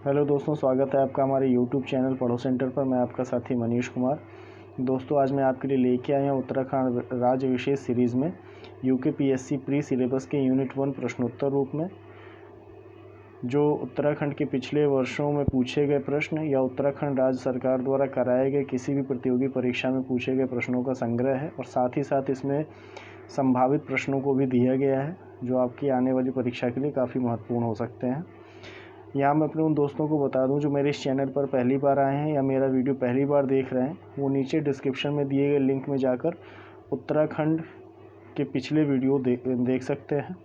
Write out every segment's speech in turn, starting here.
Hello दोस्तों, स्वागत है आपका हमारे यूट्यूब चैनल पढ़ो सेंटर पर। मैं आपका साथी मनीष कुमार। दोस्तों, आज मैं आपके लिए लेके आया हूँ उत्तराखंड राज्य विशेष सीरीज़ में यूकेपीएससी प्री सिलेबस के यूनिट 1 प्रश्नोत्तर रूप में जो उत्तराखंड के पिछले वर्षों में पूछे गए प्रश्न या उत्तराखंड राज्य सरकार द्वारा कराए गए किसी भी प्रतियोगी परीक्षा में पूछे गए प्रश्नों का संग्रह है, और साथ ही साथ इसमें संभावित प्रश्नों को भी दिया गया है जो आपकी आने वाली परीक्षा के लिए काफ़ी महत्वपूर्ण हो सकते हैं। यहाँ मैं अपने उन दोस्तों को बता दूं जो मेरे इस चैनल पर पहली बार आए हैं या मेरा वीडियो पहली बार देख रहे हैं, वो नीचे डिस्क्रिप्शन में दिए गए लिंक में जाकर उत्तराखंड के पिछले वीडियो देख सकते हैं।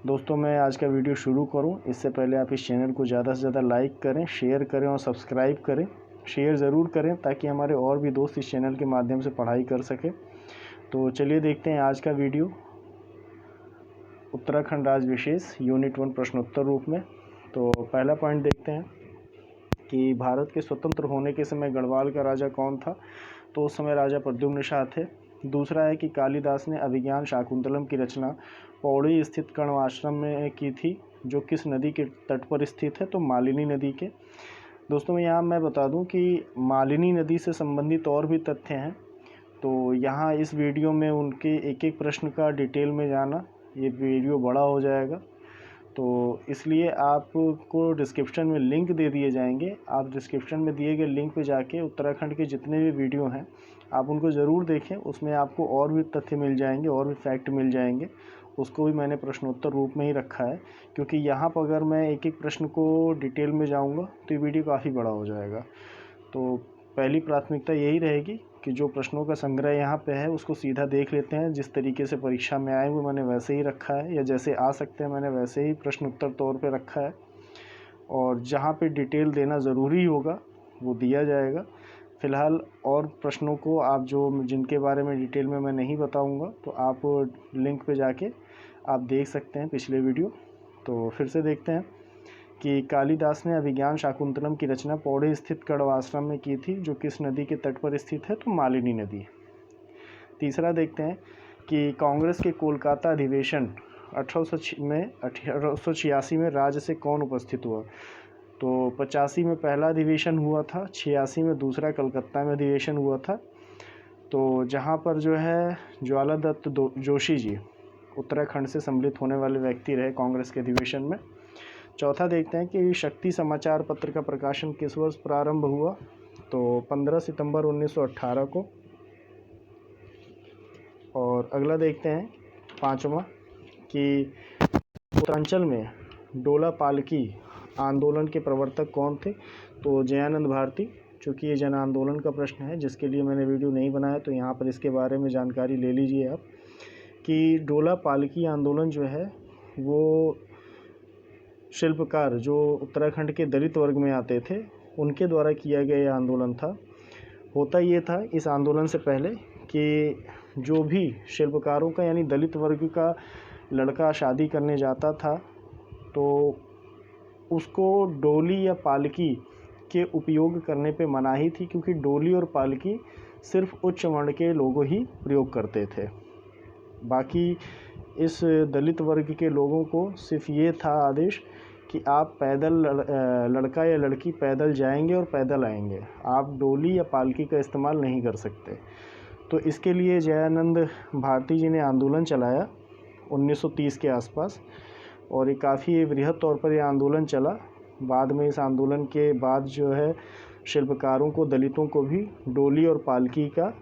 दोस्तों, मैं आज का वीडियो शुरू करूं इससे पहले आप इस चैनल को ज़्यादा से ज़्यादा लाइक करें, शेयर करें और सब्सक्राइब करें। शेयर ज़रूर करें ताकि हमारे और भी दोस्त इस चैनल के माध्यम से पढ़ाई कर सकें। तो चलिए देखते हैं आज का वीडियो उत्तराखंड राज्य विशेष यूनिट 1 प्रश्नोत्तर रूप में। तो पहला पॉइंट देखते हैं कि भारत के स्वतंत्र होने के समय गढ़वाल का राजा कौन था। तो उस समय राजा प्रद्युम्न शाह थे। दूसरा है कि कालिदास ने अभिज्ञान शाकुंतलम की रचना पौड़ी स्थित कण्व आश्रम में की थी, जो किस नदी के तट पर स्थित है। तो मालिनी नदी के। दोस्तों, यहाँ मैं बता दूं कि मालिनी नदी से संबंधित और भी तथ्य हैं, तो यहाँ इस वीडियो में उनके एक एक प्रश्न का डिटेल में जाना ये वीडियो बड़ा हो जाएगा, तो इसलिए आपको डिस्क्रिप्शन में लिंक दे दिए जाएंगे। आप डिस्क्रिप्शन में दिए गए लिंक पे जाके उत्तराखंड के जितने भी वीडियो हैं आप उनको ज़रूर देखें। उसमें आपको और भी तथ्य मिल जाएंगे, और भी फैक्ट मिल जाएंगे। उसको भी मैंने प्रश्नोत्तर रूप में ही रखा है, क्योंकि यहाँ पर अगर मैं एक एक प्रश्न को डिटेल में जाऊँगा तो ये वीडियो काफ़ी बड़ा हो जाएगा। तो पहली प्राथमिकता यही रहेगी कि जो प्रश्नों का संग्रह यहाँ पे है उसको सीधा देख लेते हैं। जिस तरीके से परीक्षा में आए हुए मैंने वैसे ही रखा है, या जैसे आ सकते हैं मैंने वैसे ही प्रश्न उत्तर तौर पे रखा है, और जहाँ पे डिटेल देना ज़रूरी होगा वो दिया जाएगा। फ़िलहाल और प्रश्नों को आप जिनके बारे में डिटेल में मैं नहीं बताऊँगा, तो आप लिंक पे जाके आप देख सकते हैं पिछले वीडियो। तो फिर से देखते हैं कि कालिदास ने अभिज्ञान शाकुंतलम की रचना पौड़ी स्थित कण्व आश्रम में की थी, जो किस नदी के तट पर स्थित है। तो मालिनी नदी। तीसरा देखते हैं कि कांग्रेस के कोलकाता अधिवेशन 1886 में राज्य से कौन उपस्थित हुआ। तो 85 में पहला अधिवेशन हुआ था, 86 में दूसरा कलकत्ता में अधिवेशन हुआ था। तो जहाँ पर जो है ज्वालादत्त जोशी जी उत्तराखंड से सम्मिलित होने वाले व्यक्ति रहे कांग्रेस के अधिवेशन में। चौथा देखते हैं कि शक्ति समाचार पत्र का प्रकाशन किस वर्ष प्रारंभ हुआ। तो 15 सितंबर 1918 को। और अगला देखते हैं पांचवा कि उत्तरांचल में डोला पालकी आंदोलन के प्रवर्तक कौन थे। तो जयानंद भारती। चूँकि ये जन आंदोलन का प्रश्न है जिसके लिए मैंने वीडियो नहीं बनाया, तो यहाँ पर इसके बारे में जानकारी ले लीजिए आप कि डोला पालकी आंदोलन जो है वो शिल्पकार जो उत्तराखंड के दलित वर्ग में आते थे उनके द्वारा किया गया यह आंदोलन था। होता ये था इस आंदोलन से पहले कि जो भी शिल्पकारों का यानी दलित वर्ग का लड़का शादी करने जाता था तो उसको डोली या पालकी के उपयोग करने पे मनाही थी, क्योंकि डोली और पालकी सिर्फ उच्च वर्ण के लोग ही प्रयोग करते थे। बाकी इस दलित वर्ग के लोगों को सिर्फ ये था आदेश कि आप पैदल लड़का या लड़की पैदल जाएंगे और पैदल आएंगे, आप डोली या पालकी का इस्तेमाल नहीं कर सकते। तो इसके लिए जयानंद भारती जी ने आंदोलन चलाया 1930 के आसपास, और ये काफ़ी बृहद तौर पर यह आंदोलन चला। बाद में इस आंदोलन के बाद जो है शिल्पकारों को, दलितों को भी डोली और पालकी का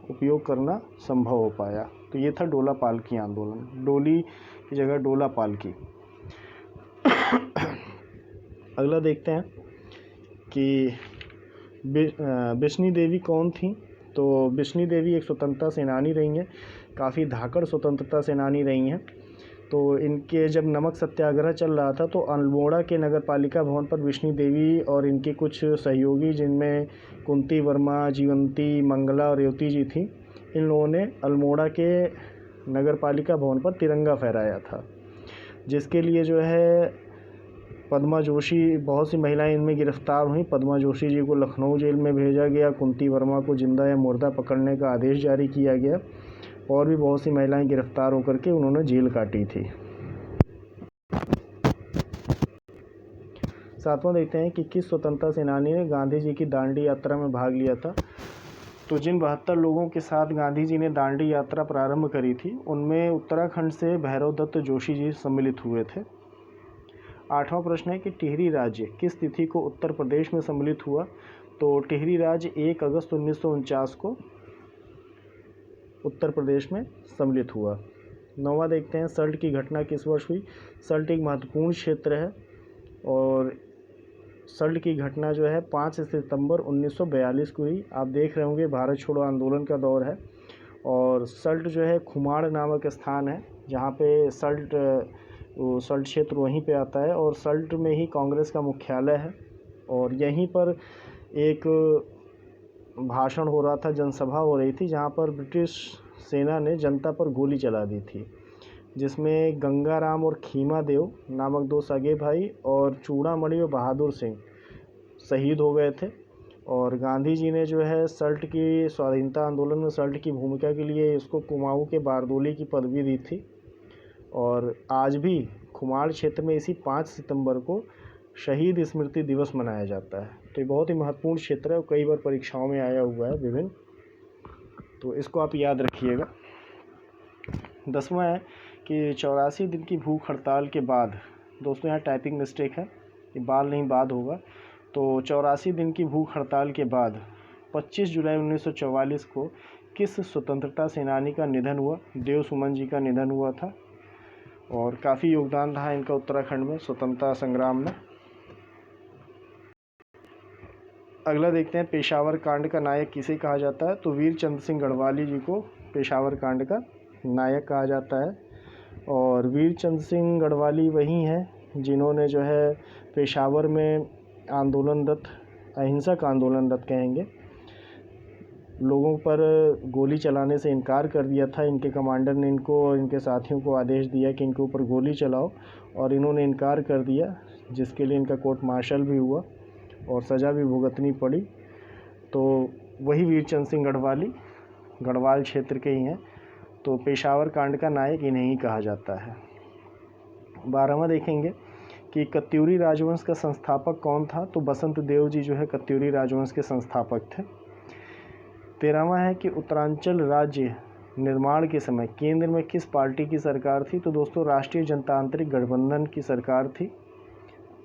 उपयोग करना संभव हो पाया। तो ये था डोला पालकी आंदोलन, डोली की जगह डोला पालकी। अगला देखते हैं कि बिश्नी देवी कौन थी। तो बिश्नी देवी एक स्वतंत्रता सेनानी रही हैं, काफ़ी धाकड़ स्वतंत्रता सेनानी रही हैं। तो इनके जब नमक सत्याग्रह चल रहा था तो अल्मोड़ा के नगर पालिका भवन पर बिश्नी देवी और इनके कुछ सहयोगी, जिनमें कुंती वर्मा, जीवंती, मंगला और रेवती जी थी, इन लोगों ने अल्मोड़ा के नगर पालिका भवन पर तिरंगा फहराया था, जिसके लिए जो है पद्मा जोशी, बहुत सी महिलाएं इनमें गिरफ्तार हुई। पद्मा जोशी जी को लखनऊ जेल में भेजा गया, कुंती वर्मा को जिंदा या मुर्दा पकड़ने का आदेश जारी किया गया, और भी बहुत सी महिलाएं गिरफ्तार होकर के उन्होंने जेल काटी थी। 7वां देखते हैं कि किस स्वतंत्रता सेनानी ने गांधी जी की दांडी यात्रा में भाग लिया था। तो जिन 72 लोगों के साथ गांधी जी ने दांडी यात्रा प्रारंभ करी थी, उनमें उत्तराखंड से भैरव दत्त जोशी जी सम्मिलित हुए थे। 8वां प्रश्न है कि टिहरी राज्य किस तिथि को उत्तर प्रदेश में सम्मिलित हुआ। तो टिहरी राज्य 1 अगस्त 1949 को उत्तर प्रदेश में सम्मिलित हुआ। 9वां देखते हैं सल्ट की घटना किस वर्ष हुई। सल्ट एक महत्वपूर्ण क्षेत्र है और सल्ट की घटना जो है 5 सितंबर 1942 को हुई। आप देख रहे होंगे भारत छोड़ो आंदोलन का दौर है और सल्ट जो है खुमाड़ नामक स्थान है जहाँ पे सल्ट क्षेत्र वहीं पे आता है और सल्ट में ही कांग्रेस का मुख्यालय है और यहीं पर एक भाषण हो रहा था, जनसभा हो रही थी जहाँ पर ब्रिटिश सेना ने जनता पर गोली चला दी थी, जिसमें गंगाराम और खीमा देव नामक 2 सगे भाई और चूड़ामणि और बहादुर सिंह शहीद हो गए थे। और गांधी जी ने जो है सल्ट की स्वाधीनता आंदोलन में सल्ट की भूमिका के लिए इसको कुमाऊं के बारदोली की पदवी दी थी। और आज भी खुमाड़ क्षेत्र में इसी 5 सितंबर को शहीद स्मृति दिवस मनाया जाता है। तो ये बहुत ही महत्वपूर्ण क्षेत्र है और कई बार परीक्षाओं में आया हुआ है विभिन्न, तो इसको आप याद रखिएगा। 10वां है कि 84 दिन की भूख हड़ताल के बाद, दोस्तों यहाँ टाइपिंग मिस्टेक है, ये बाल नहीं बाद होगा। तो 84 दिन की भूख हड़ताल के बाद 25 जुलाई 1944 को किस स्वतंत्रता सेनानी का निधन हुआ। देव सुमन जी का निधन हुआ था और काफ़ी योगदान रहा इनका उत्तराखंड में स्वतंत्रता संग्राम में। अगला देखते हैं पेशावर कांड का नायक किसे कहा जाता है। तो वीर चंद्र सिंह गढ़वाली जी को पेशावर कांड का नायक कहा जाता है। और वीर चंद्र सिंह गढ़वाली वही हैं जिन्होंने जो है पेशावर में आंदोलनरत, अहिंसक आंदोलनरत कहेंगे, लोगों पर गोली चलाने से इनकार कर दिया था। इनके कमांडर ने इनको और इनके साथियों को आदेश दिया कि इनके ऊपर गोली चलाओ और इन्होंने इनकार कर दिया, जिसके लिए इनका कोर्ट मार्शल भी हुआ और सज़ा भी भुगतनी पड़ी। तो वही वीरचंद सिंह गढ़वाली गढ़वाल क्षेत्र के ही हैं। तो पेशावर कांड का नायक इन्हें ही कहा जाता है। 12वां देखेंगे कि कत्यूरी राजवंश का संस्थापक कौन था। तो बसंत देव जी जो है कत्यूरी राजवंश के संस्थापक थे। 13वां है कि उत्तरांचल राज्य निर्माण के समय केंद्र में किस पार्टी की सरकार थी। तो दोस्तों राष्ट्रीय जनतांत्रिक गठबंधन की सरकार थी।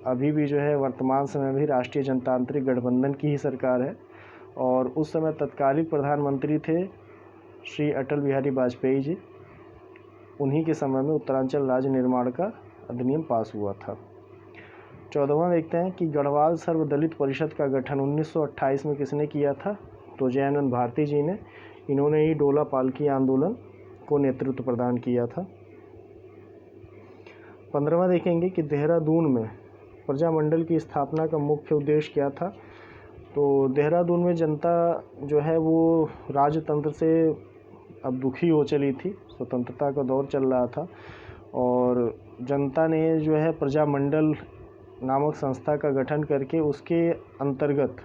अभी भी जो है वर्तमान समय भी राष्ट्रीय जनतांत्रिक गठबंधन की ही सरकार है और उस समय तत्कालीन प्रधानमंत्री थे श्री अटल बिहारी वाजपेयी जी। उन्हीं के समय में उत्तरांचल राज्य निर्माण का अधिनियम पास हुआ था। 14वां देखते हैं कि गढ़वाल सर्वदलित परिषद का गठन 1928 में किसने किया था। तो जयानंद भारती जी ने। इन्होंने ही डोला पालकी आंदोलन को नेतृत्व प्रदान किया था। 15वां देखेंगे कि देहरादून में प्रजामंडल की स्थापना का मुख्य उद्देश्य क्या था। तो देहरादून में जनता जो है वो राजतंत्र से अब दुखी हो चली थी, स्वतंत्रता का दौर चल रहा था और जनता ने जो है प्रजामंडल नामक संस्था का गठन करके उसके अंतर्गत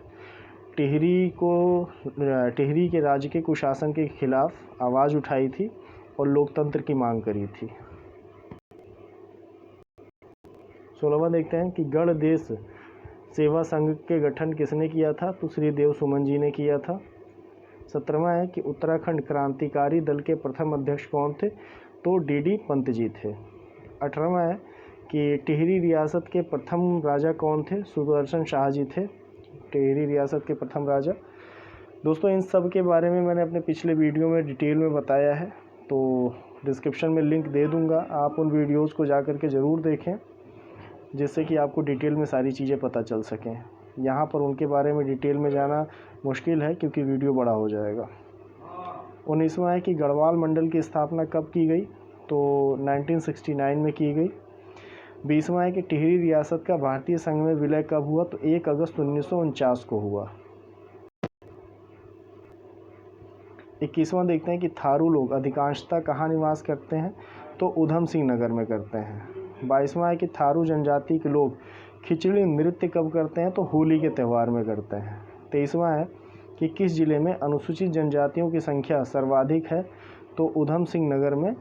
टिहरी के राज्य के कुशासन के खिलाफ आवाज़ उठाई थी और लोकतंत्र की मांग करी थी। 16वां देखते हैं कि गढ़ देश सेवा संघ के गठन किसने किया था। तो श्री देव सुमन जी ने किया था। 17वां है कि उत्तराखंड क्रांतिकारी दल के प्रथम अध्यक्ष कौन थे। तो डी पंत जी थे। 18वां है कि टिहरी रियासत के प्रथम राजा कौन थे। सुदर्शन शाह जी थे टिहरी रियासत के प्रथम राजा। दोस्तों इन सब के बारे में मैंने अपने पिछले वीडियो में डिटेल में बताया है, तो डिस्क्रिप्शन में लिंक दे दूंगा, आप उन वीडियोस को जा कर के ज़रूर देखें जिससे कि आपको डिटेल में सारी चीज़ें पता चल सकें। यहाँ पर उनके बारे में डिटेल में जाना मुश्किल है क्योंकि वीडियो बड़ा हो जाएगा। 19वां है कि गढ़वाल मंडल की स्थापना कब की गई। तो 1969 में की गई। 20वां है कि टिहरी रियासत का भारतीय संघ में विलय कब हुआ। तो 1 अगस्त 1949 को हुआ। 21वां देखते हैं कि थारू लोग अधिकांशतः कहाँ निवास करते हैं। तो उधम सिंह नगर में करते हैं। 22वां है कि थारू जनजाति के लोग खिचड़ी नृत्य कब करते हैं। तो होली के त्यौहार में करते हैं। 23वां है कि किस जिले में अनुसूचित जनजातियों की संख्या सर्वाधिक है। तो उधम सिंह नगर में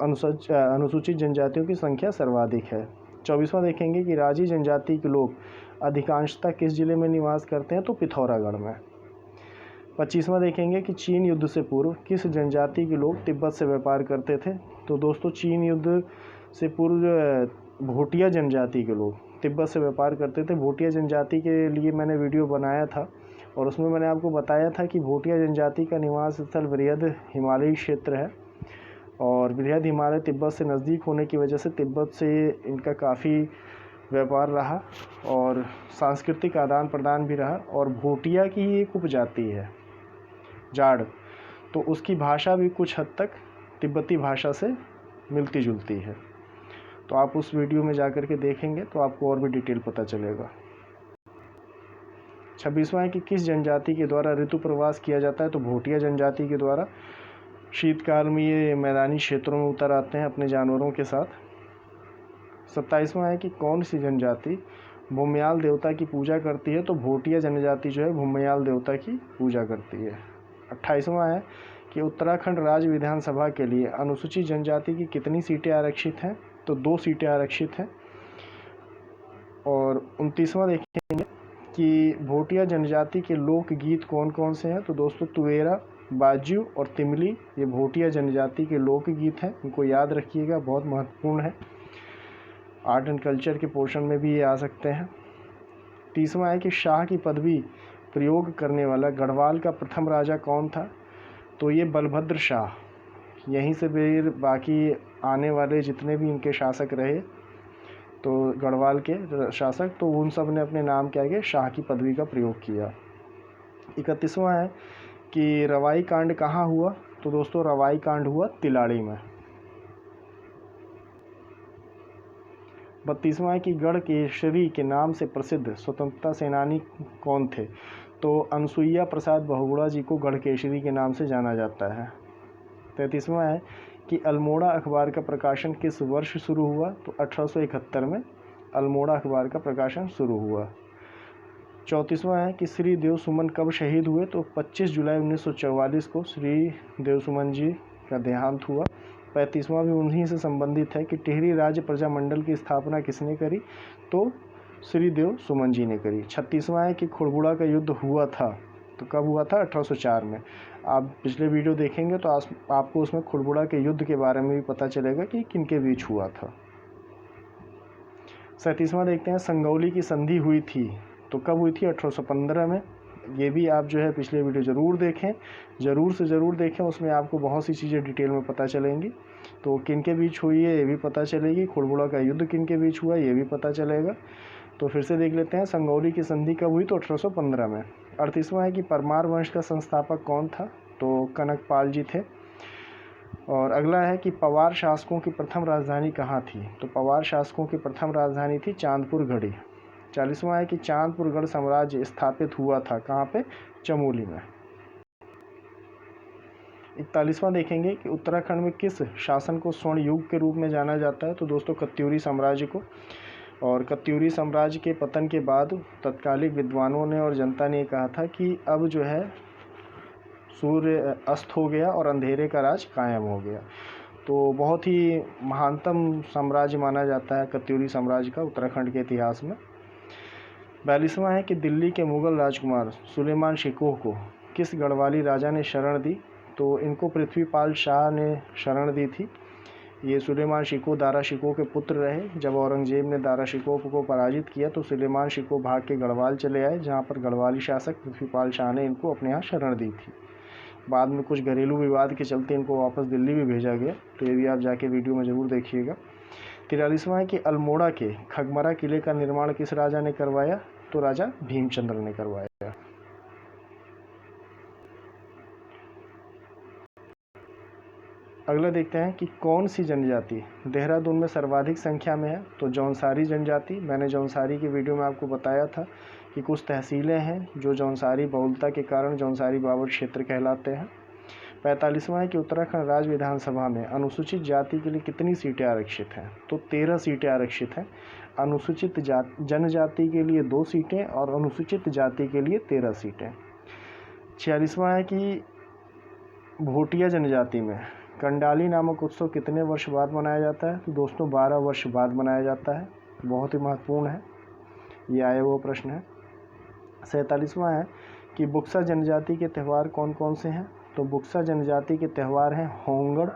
अनुसूचित जनजातियों की संख्या सर्वाधिक है। 24वां देखेंगे कि राजी जनजाति के लोग अधिकांशतः किस जिले में निवास करते हैं, तो पिथौरागढ़ में। 25वां देखेंगे कि चीन युद्ध से पूर्व किस जनजाति के लोग तिब्बत से व्यापार करते थे, तो दोस्तों चीन युद्ध से पूर्व भोटिया जनजाति के लोग तिब्बत से व्यापार करते थे। भोटिया जनजाति के लिए मैंने वीडियो बनाया था और उसमें मैंने आपको बताया था कि भोटिया जनजाति का निवास स्थल बृहद हिमालयी क्षेत्र है और बृहद हिमालय तिब्बत से नज़दीक होने की वजह से तिब्बत से इनका काफ़ी व्यापार रहा और सांस्कृतिक आदान प्रदान भी रहा। और भोटिया की ही एक उपजाति है जाड़, तो उसकी भाषा भी कुछ हद तक तिब्बती भाषा से मिलती जुलती है। तो आप उस वीडियो में जाकर के देखेंगे तो आपको और भी डिटेल पता चलेगा। 26वां है कि किस जनजाति के द्वारा ऋतु प्रवास किया जाता है, तो भोटिया जनजाति के द्वारा। शीतकाल में ये मैदानी क्षेत्रों में उतर आते हैं अपने जानवरों के साथ। 27वां है कि कौन सी जनजाति भूमयाल देवता की पूजा करती है, तो भोटिया जनजाति जो है भूमयाल देवता की पूजा करती है। 28वां है कि उत्तराखंड राज्य विधानसभा के लिए अनुसूचित जनजाति की कितनी सीटें आरक्षित हैं, तो 2 सीटें आरक्षित हैं। और 29वां देखेंगे कि भोटिया जनजाति के लोकगीत कौन कौन से हैं, तो दोस्तों तुएरा, बाजू और तिमली ये भोटिया जनजाति के लोकगीत हैं, इनको याद रखिएगा, बहुत महत्वपूर्ण है। आर्ट एंड कल्चर के पोर्शन में भी ये आ सकते हैं। 30वां है कि शाह की पदवी प्रयोग करने वाला गढ़वाल का प्रथम राजा कौन था, तो ये बलभद्र शाह। यहीं से फिर बाकी आने वाले जितने भी इनके शासक रहे, तो गढ़वाल के शासक, तो उन सब ने अपने नाम के आगे शाह की पदवी का प्रयोग किया। 31वां है कि रवाई कांड कहाँ हुआ, तो दोस्तों रवाई कांड हुआ तिलाड़ी में। 32वां है कि गढ़ केशरी के नाम से प्रसिद्ध स्वतंत्रता सेनानी कौन थे, तो अनसुईया प्रसाद बहुगुणा जी को गढ़ केशरी के नाम से जाना जाता है। 33वां है कि अल्मोड़ा अखबार का प्रकाशन किस वर्ष शुरू हुआ, तो 1871 में अल्मोड़ा अखबार का प्रकाशन शुरू हुआ। 34वां है कि श्री देव सुमन कब शहीद हुए, तो 25 जुलाई 1944 को श्री देव सुमन जी का देहांत हुआ। 35वां भी उन्हीं से संबंधित है कि टिहरी राज्य प्रजामंडल की स्थापना किसने करी, तो श्री देव सुमन जी ने करी। 36वां है कि खुड़बुड़ा का युद्ध हुआ था, तो कब हुआ था, 1804 में। आप पिछले वीडियो देखेंगे तो आपको उसमें खुड़बुड़ा के युद्ध के बारे में भी पता चलेगा कि किनके बीच हुआ था। 37वां देखते हैं, संगौली की संधि हुई थी, तो कब हुई थी, 1815 में। ये भी आप जो है पिछले वीडियो ज़रूर देखें, ज़रूर से ज़रूर देखें, उसमें आपको बहुत सी चीज़ें डिटेल में पता चलेंगी। तो किनके बीच हुई है ये भी पता चलेगी, खुड़बुड़ा का युद्ध किनके बीच हुआ ये भी पता चलेगा। तो फिर से देख लेते हैं, संगौली की संधि कब हुई, तो 1815 में। 38वां है कि परमार वंश का संस्थापक कौन था, तो कनकपाल जी थे। और अगला है कि पवार शासकों की प्रथम राजधानी कहाँ थी, तो पवार शासकों की प्रथम राजधानी थी चांदपुर गढ़ी। 40वां है कि चांदपुर गढ़ साम्राज्य स्थापित हुआ था कहाँ पे, चमोली में। 41वां देखेंगे कि उत्तराखंड में किस शासन को स्वर्ण युग के रूप में जाना जाता है, तो दोस्तों कत्यूरी साम्राज्य को। और कत्यूरी साम्राज्य के पतन के बाद तत्कालिक विद्वानों ने और जनता ने कहा था कि अब जो है सूर्य अस्त हो गया और अंधेरे का राज कायम हो गया। तो बहुत ही महानतम साम्राज्य माना जाता है कत्यूरी साम्राज्य का उत्तराखंड के इतिहास में। 42वां है कि दिल्ली के मुग़ल राजकुमार सुलेमान शिकोह को किस गढ़वाली राजा ने शरण दी, तो इनको पृथ्वीपाल शाह ने शरण दी थी। ये सुलेमान शिकोह दारा शिकोह के पुत्र रहे। जब औरंगजेब ने दारा शिकोह को पराजित किया तो सुलेमान शिकोह भाग के गढ़वाल चले आए, जहाँ पर गढ़वाली शासक पृथ्वीपाल शाह ने इनको अपने यहाँ शरण दी थी। बाद में कुछ घरेलू विवाद के चलते इनको वापस दिल्ली भी भेजा गया, तो ये भी आप जाके वीडियो में ज़रूर देखिएगा। 43वां है कि अल्मोड़ा के खगमरा किले का निर्माण किस राजा ने करवाया, तो राजा भीमचंद्र ने करवाया। अगला देखते हैं कि कौन सी जनजाति देहरादून में सर्वाधिक संख्या में है, तो जौनसारी जनजाति। मैंने जौनसारी की वीडियो में आपको बताया था कि कुछ तहसीलें हैं जो जौनसारी बहुलता के कारण जौनसारी बाबर क्षेत्र कहलाते हैं। 45वां है कि उत्तराखंड राज्य विधानसभा में अनुसूचित जाति के लिए कितनी सीटें आरक्षित हैं, तो 13 सीटें आरक्षित हैं। अनुसूचित जनजाति के लिए 2 सीटें और अनुसूचित जाति के लिए 13 सीटें। 46वां है कि भोटिया जनजाति में कंडाली नामक उत्सव कितने वर्ष बाद मनाया जाता है, तो दोस्तों 12 वर्ष बाद मनाया जाता है। बहुत ही महत्वपूर्ण है, ये आया हुआ प्रश्न है। 47वां है कि बुक्सा जनजाति के त्यौहार कौन कौन से हैं। तो बुक्सा जनजाति के त्यौहार हैं होंगड़,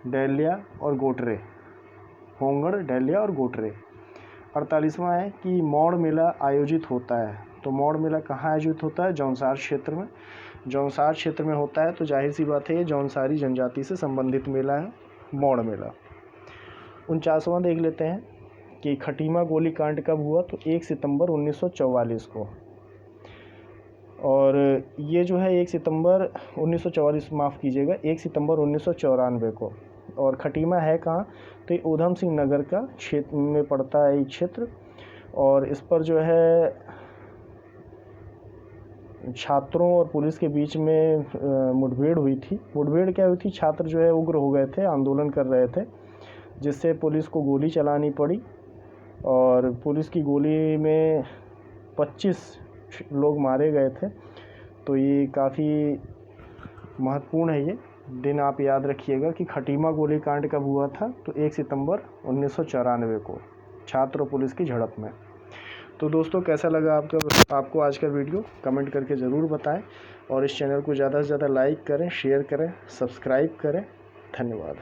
डैलिया और गोटरे। होंगड़, डैलिया और गोटरे। 48वां है कि मौड़ मेला आयोजित होता है। तो मौड़ मेला कहाँ आयोजित होता है? जौनसार क्षेत्र में। जौनसार क्षेत्र में होता है, तो जाहिर सी बात है ये जौनसारी जनजाति से संबंधित मेला है, मौड़ मेला। 49वां देख लेते हैं कि खटीमा गोलीकांड कब हुआ। तो 1 सितंबर 1944 को। और ये जो है 1 सितंबर 1944, माफ़ कीजिएगा, 1 सितंबर 1994 को। और खटीमा है कहाँ? तो ये ऊधम सिंह नगर का क्षेत्र में पड़ता है ये क्षेत्र। और इस पर जो है छात्रों और पुलिस के बीच में मुठभेड़ हुई थी। मुठभेड़ क्या हुई थी? छात्र जो है उग्र हो गए थे, आंदोलन कर रहे थे, जिससे पुलिस को गोली चलानी पड़ी। और पुलिस की गोली में 25 लोग मारे गए थे। तो ये काफ़ी महत्वपूर्ण है ये दिन, आप याद रखिएगा कि खटीमा गोलीकांड कब हुआ था। तो 1 सितंबर 1994 को, छात्र और पुलिस की झड़प में। तो दोस्तों, कैसा लगा आपको आज का वीडियो? कमेंट करके ज़रूर बताएं और इस चैनल को ज़्यादा से ज़्यादा लाइक करें, शेयर करें, सब्सक्राइब करें। धन्यवाद।